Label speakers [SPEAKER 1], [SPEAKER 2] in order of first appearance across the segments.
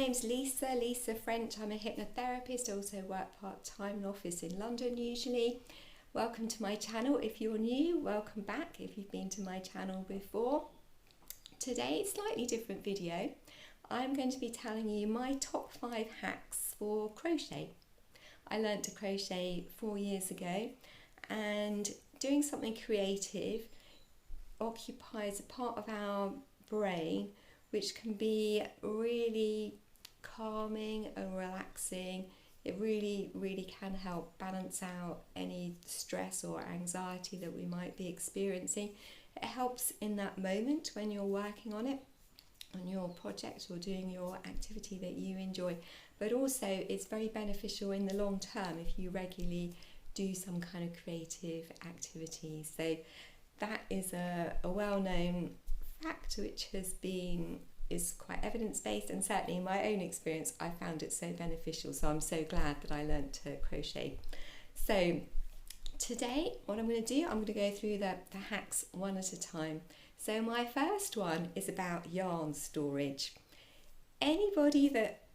[SPEAKER 1] name's Lisa French. I'm a hypnotherapist, also work part-time in an office in London usually. Welcome to my channel. If you're new, welcome back if you've been to my channel before. Today, slightly different video. I'm going to be telling you my top 5 hacks for crochet. I learned to crochet 4 years ago, and doing something creative occupies a part of our brain which can be really calming and relaxing. It really can help balance out any stress or anxiety that we might be experiencing. It helps in that moment when you're working on it, on your project or doing your activity that you enjoy, but also it's very beneficial in the long term if you regularly do some kind of creative activity. So that is a well-known fact which is quite evidence-based, and certainly in my own experience I found it so beneficial, so I'm so glad that I learned to crochet. So today what I'm going to do, I'm going to go through the hacks one at a time. So my first one is about yarn storage. Anybody that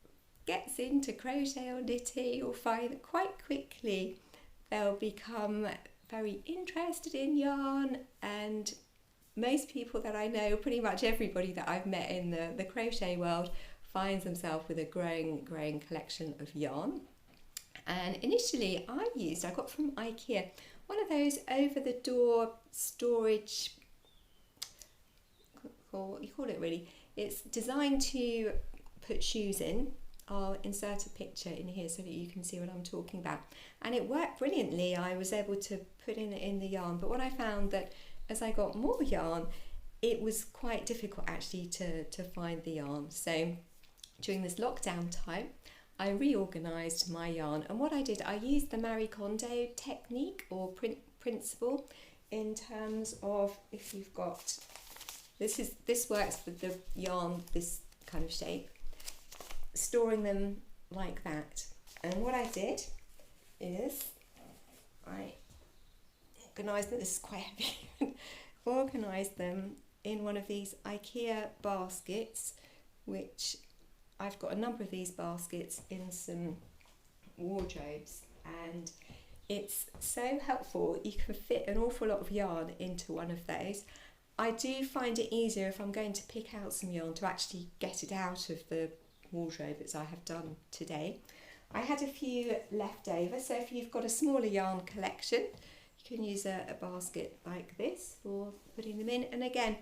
[SPEAKER 1] gets into crochet or knitting, you'll find that quite quickly they'll become very interested in yarn, and most people that I know, pretty much everybody that I've met in the crochet world, finds themselves with a growing collection of yarn. And initially I got from IKEA one of those over the door storage, what you call it really, it's designed to put shoes in. I'll insert a picture in here so that you can see what I'm talking about, and it worked brilliantly. I was able to put in the yarn, but what I found that as I got more yarn, it was quite difficult actually to find the yarn. So during this lockdown time, I reorganised my yarn, and what I did, I used the Marie Kondo technique or principle in terms of, if you've got, this works for the yarn this kind of shape, storing them like that. And what I did is I organised them, this is quite heavy, organised them in one of these IKEA baskets, which I've got a number of these baskets in some wardrobes, and it's so helpful. You can fit an awful lot of yarn into one of those. I do find it easier if I'm going to pick out some yarn to actually get it out of the wardrobe, as I have done today. I had a few left over, so if you've got a smaller yarn collection, you can use a basket like this for putting them in. And again,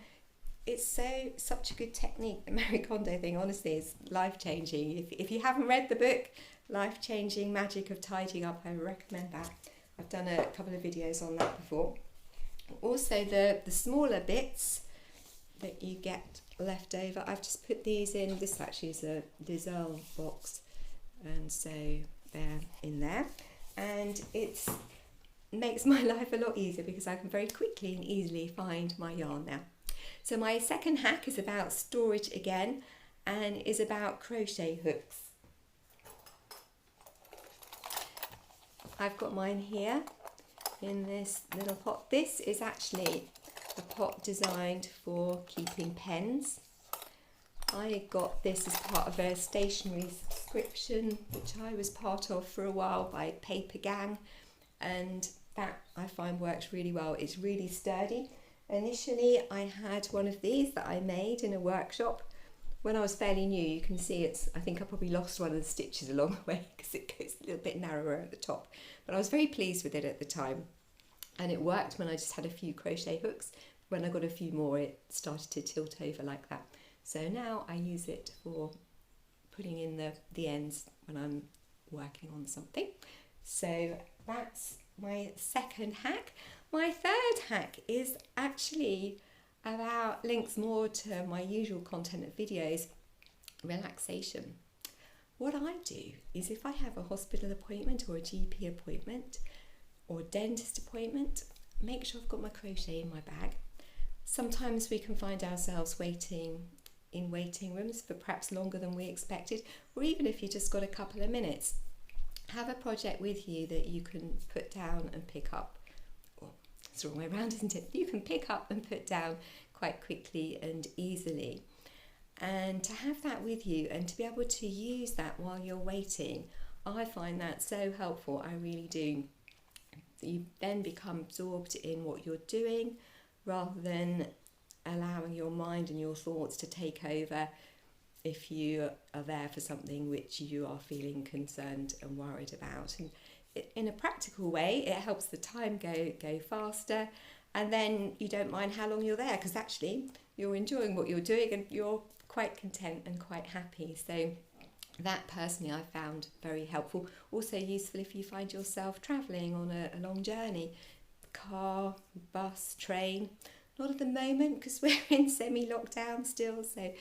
[SPEAKER 1] it's such a good technique. The Marie Kondo thing, honestly, is life-changing. If you haven't read the book, Life-Changing Magic of Tidying Up, I recommend that. I've done a couple of videos on that before. Also, the smaller bits that you get left over, I've just put these in. This actually is a Dessel box, and so they're in there, and it makes my life a lot easier because I can very quickly and easily find my yarn now. So my second hack is about storage again, and is about crochet hooks. I've got mine here in this little pot. This is actually a pot designed for keeping pens. I got this as part of a stationery subscription which I was part of for a while by Paper Gang, and that I find works really well. It's really sturdy. Initially I had one of these that I made in a workshop when I was fairly new. You can see I think I probably lost one of the stitches along the way because it goes a little bit narrower at the top, but I was very pleased with it at the time, and it worked when I just had a few crochet hooks. When I got a few more, it started to tilt over like that. So now I use it for putting in the ends when I'm working on something. So that's my second hack. My third hack is actually about, links more to my usual content of videos, relaxation. What I do is, if I have a hospital appointment or a GP appointment or a dentist appointment, make sure I've got my crochet in my bag. Sometimes we can find ourselves waiting in waiting rooms for perhaps longer than we expected, or even if you just got a couple of minutes, have a project with you that you can put down and pick up. Well, it's the wrong way around, isn't it? You can pick up and put down quite quickly and easily. And to have that with you and to be able to use that while you're waiting, I find that so helpful. I really do. You then become absorbed in what you're doing rather than allowing your mind and your thoughts to take over if you are there for something which you are feeling concerned and worried about. And in a practical way, it helps the time go faster, and then you don't mind how long you're there because actually you're enjoying what you're doing and you're quite content and quite happy. So that personally I found very helpful. Also useful if you find yourself travelling on a long journey, car, bus, train. Not at the moment because we're in semi-lockdown still, so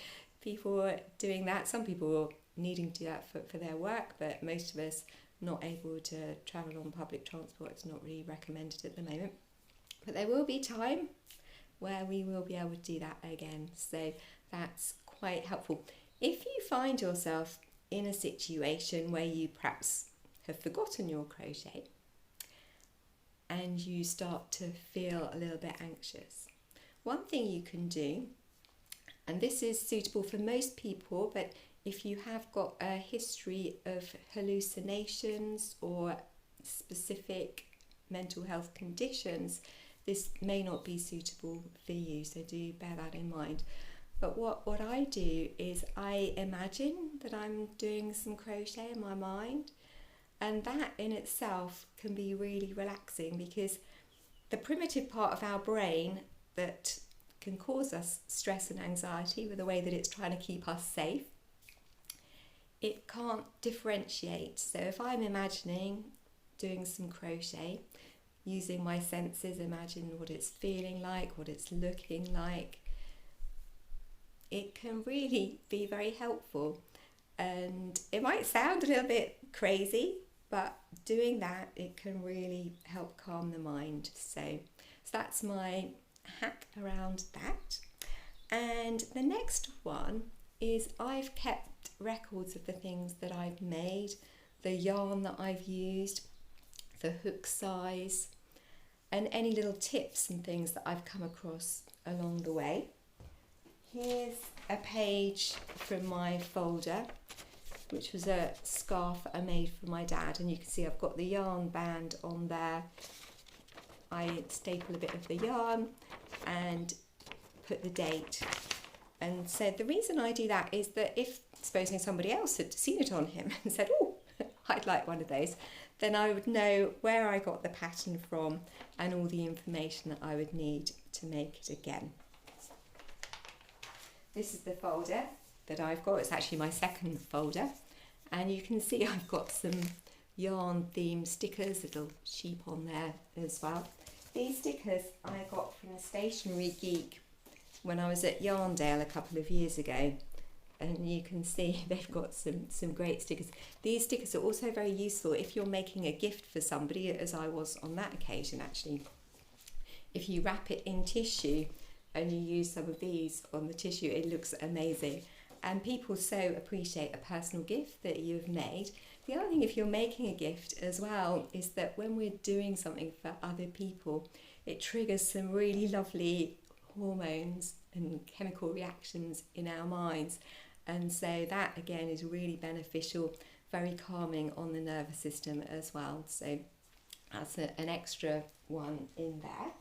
[SPEAKER 1] people are doing that. Some people are needing to do that for their work, but most of us not able to travel on public transport. It's not really recommended at the moment. But there will be time where we will be able to do that again. So that's quite helpful. If you find yourself in a situation where you perhaps have forgotten your crochet and you start to feel a little bit anxious, one thing you can do, and this is suitable for most people, but if you have got a history of hallucinations or specific mental health conditions, this may not be suitable for you, so do bear that in mind. But what I do is I imagine that I'm doing some crochet in my mind, and that in itself can be really relaxing because the primitive part of our brain that can cause us stress and anxiety with the way that it's trying to keep us safe, it can't differentiate. So if I'm imagining doing some crochet, using my senses, imagine what it's feeling like, what it's looking like, it can really be very helpful. And it might sound a little bit crazy, but doing that, it can really help calm the mind. So that's my hack around that. And the next one is I've kept records of the things that I've made, the yarn that I've used, the hook size, and any little tips and things that I've come across along the way. Here's a page from my folder, which was a scarf I made for my dad, and you can see I've got the yarn band on there. I staple a bit of the yarn and put the date. And so the reason I do that is that if, supposing somebody else had seen it on him and said, oh, I'd like one of those, then I would know where I got the pattern from and all the information that I would need to make it again. This is the folder that I've got. It's actually my second folder. And you can see I've got some yarn themed stickers, little sheep on there as well. These stickers I got from the Stationery Geek when I was at Yarndale a couple of years ago. And you can see they've got some great stickers. These stickers are also very useful if you're making a gift for somebody, as I was on that occasion actually. If you wrap it in tissue and you use some of these on the tissue, it looks amazing. And people so appreciate a personal gift that you've made. The other thing, if you're making a gift as well, is that when we're doing something for other people, it triggers some really lovely hormones and chemical reactions in our minds. And so that again is really beneficial, very calming on the nervous system as well. So that's an extra one in there.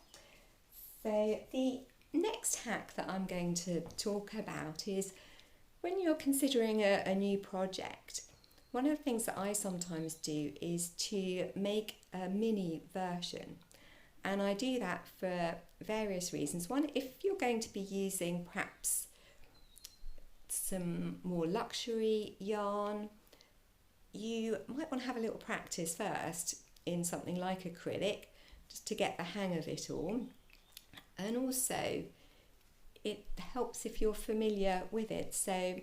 [SPEAKER 1] So the next hack that I'm going to talk about is when you're considering a new project, one of the things that I sometimes do is to make a mini version. And I do that for various reasons. One, if you're going to be using perhaps some more luxury yarn, you might want to have a little practice first in something like acrylic, just to get the hang of it all. And also, it helps if you're familiar with it. So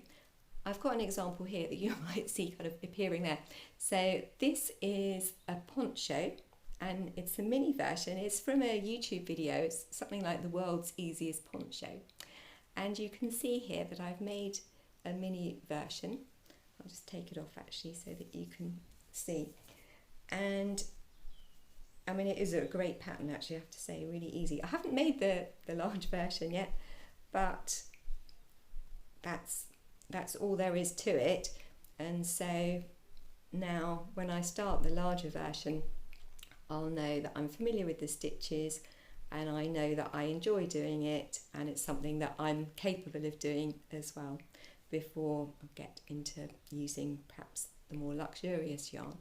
[SPEAKER 1] I've got an example here that you might see kind of appearing there. So this is a poncho, and it's a mini version. It's from a YouTube video. It's something like the world's easiest poncho. And you can see here that I've made a mini version. I'll just take it off actually so that you can see. And I mean, it is a great pattern actually, I have to say, really easy. I haven't made the large version yet, but that's all there is to it. And so now when I start the larger version, I'll know that I'm familiar with the stitches, and I know that I enjoy doing it, and it's something that I'm capable of doing as well before I get into using perhaps the more luxurious yarn,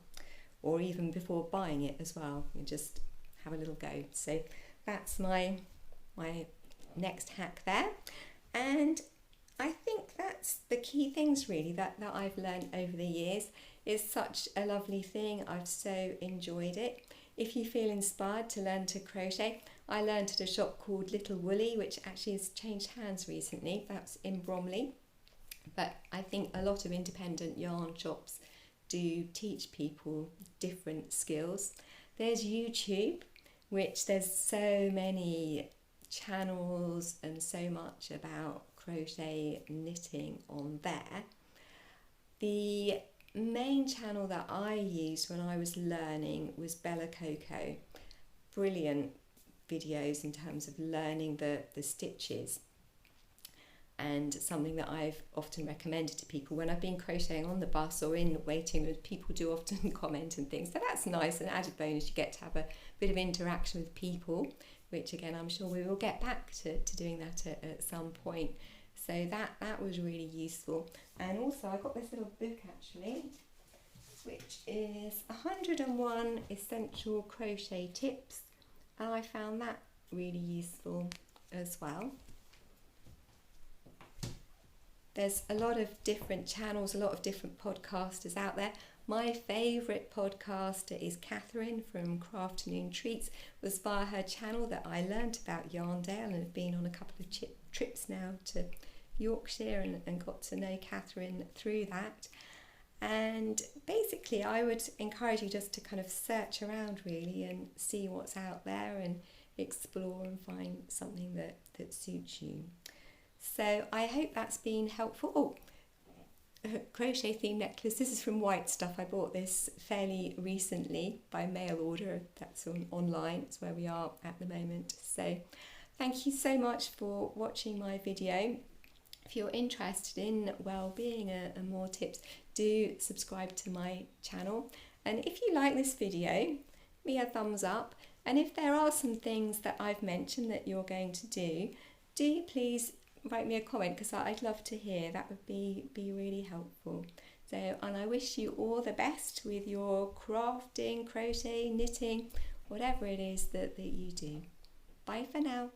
[SPEAKER 1] or even before buying it as well. You just have a little go. So that's my next hack there. And I think that's the key things really that I've learned over the years. It's such a lovely thing. I've so enjoyed it. If you feel inspired to learn to crochet, I learned at a shop called Little Woolly, which actually has changed hands recently. That's in Bromley. But I think a lot of independent yarn shops do teach people different skills. There's YouTube, which there's so many channels and so much about crochet knitting on there. The main channel that I used when I was learning was Bella Coco. Brilliant videos in terms of learning the stitches, and something that I've often recommended to people when I've been crocheting on the bus or in waiting room. People do often comment and things, so that's nice. An added bonus, you get to have a bit of interaction with people, which again I'm sure we will get back to doing that at some point. So that was really useful. And also I got this little book actually, which is 101 Essential Crochet Tips, and I found that really useful as well. There's a lot of different channels, a lot of different podcasters out there. My favourite podcaster is Catherine from Crafternoon Treats. It was via her channel that I learnt about Yarndale, and have been on a couple of trips now to Yorkshire and got to know Catherine through that. And basically I would encourage you just to kind of search around really and see what's out there and explore and find something that suits you. So I hope that's been helpful. Oh, crochet theme necklace. This is from White Stuff. I bought this fairly recently by mail order. That's online. It's where we are at the moment. So thank you so much for watching my video. If you're interested in well-being and more tips, do subscribe to my channel. And if you like this video, give me a thumbs up. And if there are some things that I've mentioned that you're going to do please write me a comment, because I'd love to hear. That would be really helpful. So, and I wish you all the best with your crafting, crochet, knitting, whatever it is that you do. Bye for now.